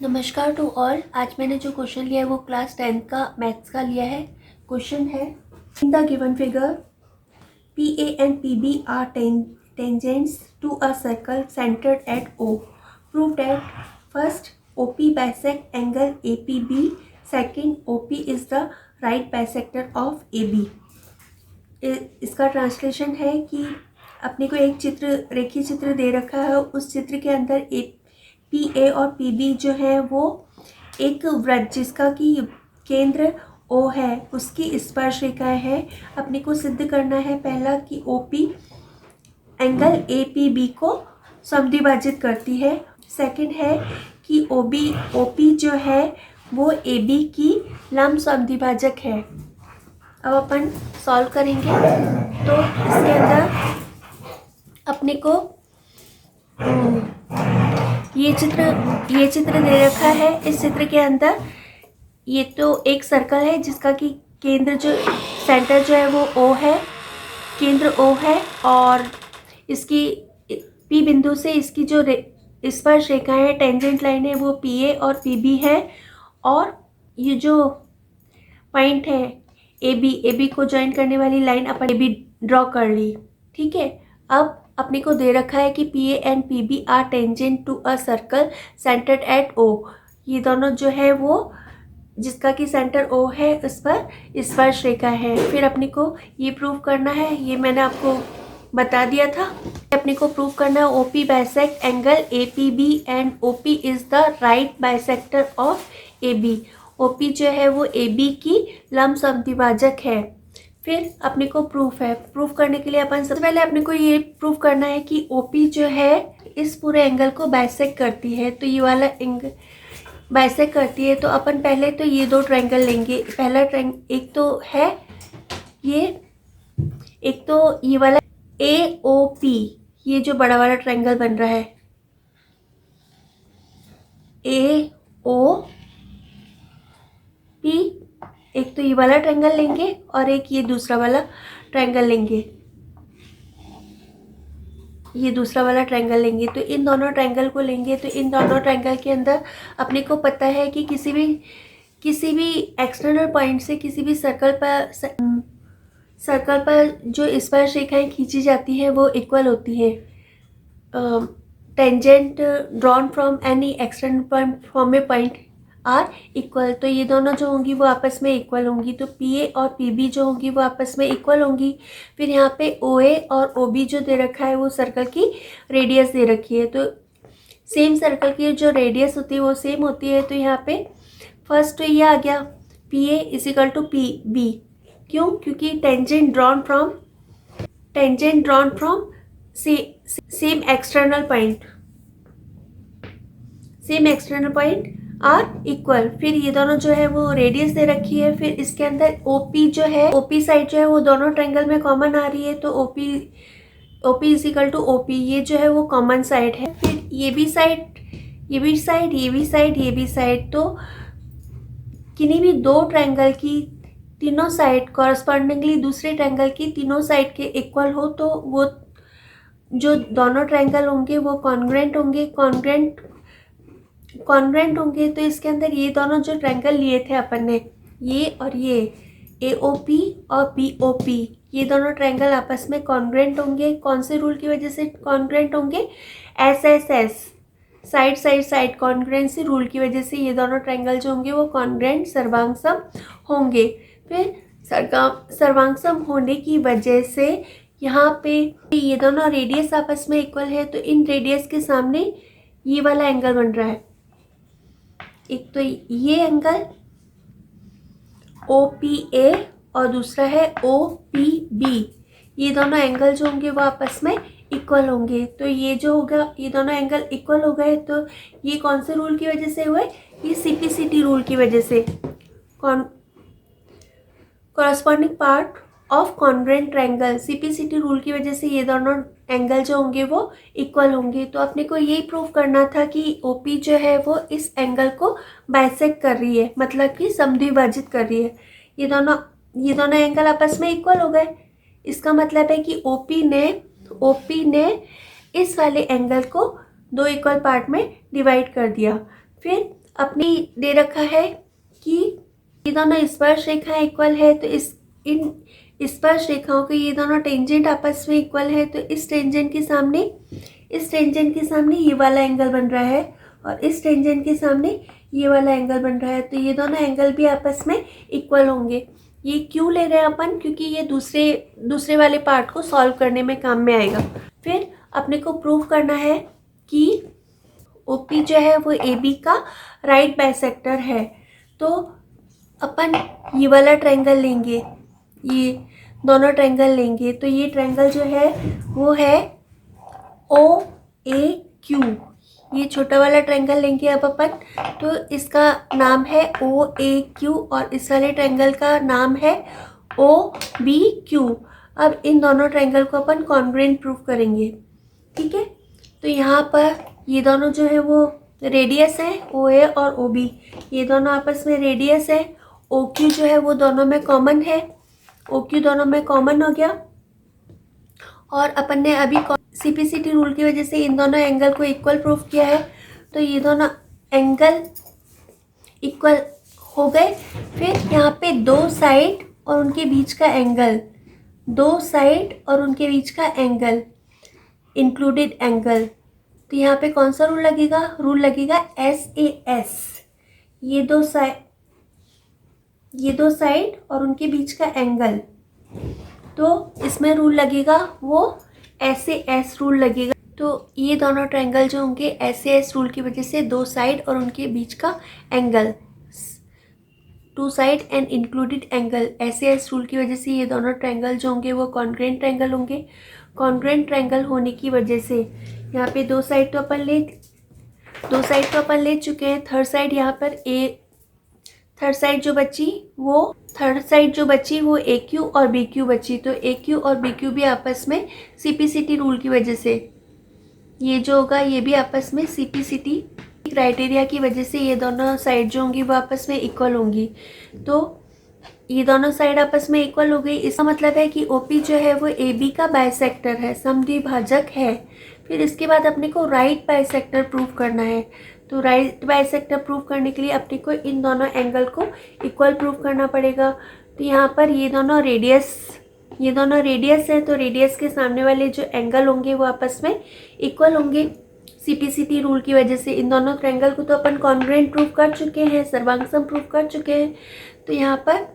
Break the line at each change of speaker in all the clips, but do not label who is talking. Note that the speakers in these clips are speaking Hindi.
नमस्कार टू ऑल। आज मैंने जो क्वेश्चन लिया है वो क्लास 10th का मैथ्स का लिया है। क्वेश्चन है, in the given figure P A and P B are tangents to a circle centred at O. Prove that first O P bisect angle A P B, second O P is the right bisector of A B. इसका ट्रांसलेशन है कि अपने को एक रेखीय चित्र दे रखा है, उस चित्र के अंदर पी ए और पी बी जो है वो एक वृत्त जिसका कि केंद्र ओ है उसकी स्पर्श रेखाएं है। अपने को सिद्ध करना है पहला कि O P angle A P B को समद्विभाजित करती है। सेकंड है कि ओ पी जो है वो ए बी की लंब समद्विभाजक है। अब अपन सॉल्व करेंगे तो इसके अंदर अपने को ये चित्र दे रखा है। इस चित्र के अंदर ये तो एक सर्कल है जिसका कि केंद्र जो सेंटर जो है वो ओ है, केंद्र ओ है, और इसकी पी बिंदु से इसकी जो स्पर्श रेखाएं हैं, टेंजेंट लाइन है, वो पी ए और पी बी है। और ये जो पॉइंट है ए बी को ज्वाइन करने वाली लाइन अपन ए बी ड्रॉ कर ली। ठीक है, अब अपने को दे रखा है कि P A and P B are tangent to a circle centred at O. ये दोनों जो है वो जिसका कि सेंटर ओ है उस पर स्पर्श रेखा है। फिर अपने को ये प्रूव करना है, ये मैंने आपको बता दिया था। अपने को प्रूव करना है O P bisect angle A P B and O P is the right bisector of A B. O P जो है वो ए बी की लंब समद्विभाजक है। फिर अपने को प्रूफ करने के लिए अपन सबसे पहले अपने को ये प्रूफ करना है कि ओपी जो है इस पूरे एंगल को बाइसेक्ट करती है। तो ये वाला एंगल बाइसेक्ट करती है, तो अपन पहले तो ये दो ट्रायंगल लेंगे। पहला एक तो है ये, एक तो ये वाला ए ओ पी, ये जो बड़ा वाला ट्रायंगल बन रहा है ए ओ पी, एक तो ये वाला ट्रायंगल लेंगे और एक ये दूसरा वाला ट्रायंगल लेंगे, ये दूसरा वाला ट्रायंगल लेंगे। तो इन दोनों ट्रायंगल को लेंगे। तो इन दोनों ट्रायंगल के अंदर अपने को पता है कि किसी भी एक्सटर्नल पॉइंट से किसी भी सर्कल पर जो स्पर्श रेखाएं खींची जाती हैं वो इक्वल होती है। Tangent drawn from any external point from a point are equal. तो ये दोनों जो होंगी वो आपस में इक्वल होंगी। तो पी ए और पी बी जो होंगी वो आपस में इक्वल होंगी। फिर यहाँ पे ओ ए और ओ बी जो दे रखा है वो सर्कल की रेडियस दे रखी है। तो सेम सर्कल की जो रेडियस होती है वो सेम होती है। तो यहाँ पे फर्स्ट तो ये आ गया P A is equal to P B. क्यों? क्योंकि tangent drawn from same external point are equal. फिर ये दोनों जो है वो रेडियस दे रखी है। फिर इसके अंदर ओपी जो है, ओपी साइड जो है वो दोनों ट्रायंगल में कॉमन आ रही है। तो OP is equal to OP, ये जो है वो कॉमन साइड है। फिर ये भी साइड, तो किन्हीं भी दो ट्रायंगल की तीनों साइड कॉरस्पॉन्डिंगली दूसरे ट्रायंगल की तीनों साइड के इक्वल हो तो वो जो दोनों ट्रायंगल होंगे वो कॉन्ग्रुएंट होंगे। तो इसके अंदर ये दोनों जो ट्रायंगल लिए थे अपन ने, ये और ये ए ओ पी और पी ओ पी, ये दोनों ट्रायंगल आपस में कॉन्ग्रुएंट होंगे। कौन से रूल की वजह से कॉन्ग्रुएंट होंगे? एस साइड कॉन्ग्रुएंसी रूल की वजह से ये दोनों ट्रायंगल जो होंगे वो कॉन्ग्रुएंट सर्वांगसम होंगे। फिर सर्वांगसम होने की वजह से यहाँ पे ये दोनों रेडियस आपस में इक्वल है। तो इन रेडियस के सामने ये वाला एंगल बन रहा है, एक तो ये एंगल ओ पी ए और दूसरा है ओ पी बी। ये दोनों एंगल जो होंगे वो आपस में इक्वल होंगे। तो ये जो होगा, ये दोनों एंगल इक्वल हो गए। तो ये कौन से रूल की वजह से हुए? ये सीपीसीटी रूल की वजह से, corresponding part of congruent triangle, CPCT rule की वजह से ये दोनों एंगल जो होंगे वो इक्वल होंगे। तो अपने को यही प्रूव करना था कि ओपी जो है वो इस एंगल को बाइसेक्ट कर रही है, मतलब कि समद्विभाजित कर रही है। ये दोनों एंगल आपस में इक्वल हो गए। इसका मतलब है कि ओपी ने इस वाले एंगल को दो इक्वल पार्ट में डिवाइड कर दिया। फिर अपनी दे रखा है कि ये दोनों स्पर्श रेखाएं इक्वल है, तो इन स्पर्श रेखाओं के ये दोनों टेंजेंट आपस में इक्वल है, तो इस टेंजेंट के सामने ये वाला एंगल बन रहा है और इस टेंजेंट के सामने ये वाला एंगल बन रहा है, तो ये दोनों एंगल भी आपस में इक्वल होंगे। ये क्यों ले रहे हैं अपन? क्योंकि ये दूसरे वाले पार्ट को सॉल्व करने में काम में आएगा। फिर अपने को प्रूव करना है कि OP जो है वो AB का राइट बाइसेक्टर है। तो अपन ये वाला ट्रायंगल लेंगे, ये दोनों ट्रायंगल लेंगे, तो ये ट्रायंगल जो है वो है OAQ। ये छोटा वाला ट्रायंगल लेंगे अब अपन, तो इसका नाम है OAQ और इस वाले ट्रायंगल का नाम है OBQ। अब इन दोनों ट्रायंगल को अपन कॉन्ग्रुएंट प्रूव करेंगे, ठीक है। तो यहाँ पर ये दोनों जो है वो रेडियस है, OA और OB, ये दोनों आपस में रेडियस है। OQ जो है वो दोनों में कॉमन है, OQ दोनों में कॉमन हो गया। और अपन ने अभी CPCT रूल की वजह से इन दोनों एंगल को इक्वल प्रूफ किया है, तो ये दोनों एंगल इक्वल हो गए। फिर यहाँ पे दो साइड और उनके बीच का एंगल, इंक्लूडेड एंगल, तो यहाँ पे कौन सा रूल लगेगा? रूल लगेगा SAS। ये दो साइड और उनके बीच का एंगल, तो इसमें रूल लगेगा वो SAS रूल लगेगा। तो ये दोनों ट्रायंगल जो होंगे SAS रूल की वजह से दो साइड और उनके बीच का angle, two side and included angle, SAS rule की वजह से ये दोनों ट्रायंगल जो होंगे वो कॉन्ग्रुएंट ट्रायंगल होंगे। कॉन्ग्रुएंट ट्रायंगल होने की वजह से यहाँ पे दो साइड तो अपन ले चुके हैं। थर्ड साइड जो बची वो AQ और BQ बची, तो AQ और BQ भी आपस में CPCT रूल की वजह से, ये जो होगा ये भी आपस में CPCT क्राइटेरिया की वजह से ये दोनों साइड जो होंगी वो आपस में इक्वल होंगी। तो ये दोनों साइड आपस में इक्वल हो गई। इसका मतलब है कि OP जो है वो AB का बाइसेक्टर है, समद्विभाजक है। फिर इसके बाद अपने को राइट बाइसेक्टर प्रूव करना है। तो राइट बाइसेक्टर प्रूव करने के लिए अपने को इन दोनों एंगल को इक्वल प्रूव करना पड़ेगा। तो यहाँ पर ये दोनों रेडियस है, तो रेडियस के सामने वाले जो एंगल होंगे वो आपस में इक्वल होंगे CPCT रूल की वजह से। इन दोनों ट्रायंगल को तो अपन कॉन्ग्रुएंट प्रूव कर चुके हैं, सर्वांगसम प्रूव कर चुके हैं। तो यहाँ पर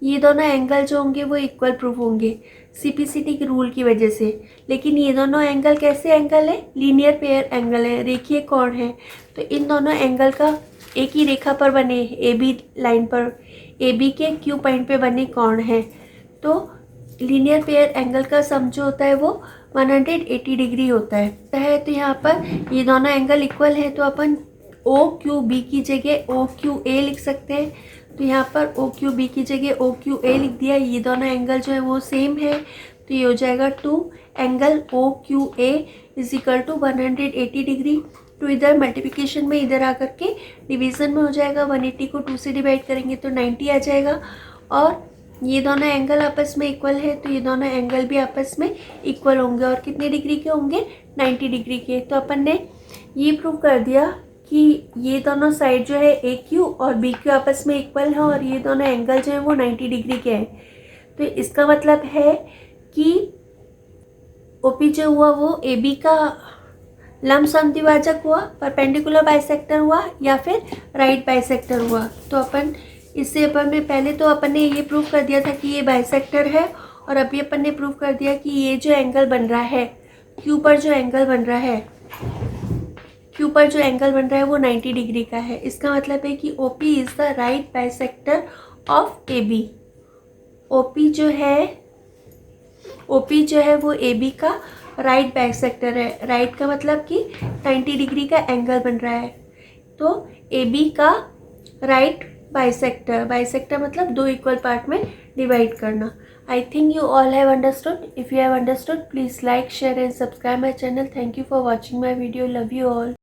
ये दोनों एंगल जो होंगे वो इक्वल प्रूफ होंगे CPCT के रूल की वजह से। लेकिन ये दोनों एंगल कैसे एंगल है? लीनियर पेयर एंगल है, रेखीय कोण है। तो इन दोनों एंगल का एक ही रेखा पर बने, AB लाइन पर, AB के Q पॉइंट पे बने कोण है। तो लीनियर पेयर एंगल का सम जो होता है वो 180 डिग्री होता है। तो यहाँ पर ये दोनों एंगल इक्वल है, तो अपन OQB की जगह OQA लिख सकते हैं। तो यहाँ पर OQB की जगह OQA लिख दिया। ये दोनों एंगल जो है वो सेम है, तो ये हो जाएगा 2 angle OQA is equal to 180 degree. तो इधर मल्टीप्लिकेशन में इधर आकर के डिवीज़न में हो जाएगा। 180 को 2 से डिवाइड करेंगे तो 90 आ जाएगा। और ये दोनों एंगल आपस में इक्वल है, तो ये दोनों एंगल भी आपस में इक्वल होंगे। और कितने डिग्री के होंगे? 90 डिग्री के। तो अपन ने ये प्रूव कर दिया कि ये दोनों साइड जो है AQ और BQ आपस में इक्वल है और ये दोनों एंगल जो है वो 90 डिग्री के हैं। तो इसका मतलब है कि OP जो हुआ वो AB का लंब समद्विभाजक हुआ, परपेंडिकुलर बाइसेक्टर हुआ या फिर राइट बाइसेक्टर हुआ। तो अपन पहले तो अपन ने ये प्रूव कर दिया था कि ये बाइसेक्टर है, और अभी अपन ने प्रूव कर दिया कि ये जो एंगल बन रहा है Q पर जो एंगल बन रहा है वो 90 डिग्री का है। इसका मतलब है कि OP is the right bisector of AB। OP जो है वो AB का राइट बाइसेक्टर है। राइट का मतलब कि 90 डिग्री का एंगल बन रहा है, तो AB का राइट बाइसेक्टर मतलब दो इक्वल पार्ट में डिवाइड करना। I think you all have understood. If you have understood, please like, share and subscribe my channel. Thank you for watching my video. Love you all.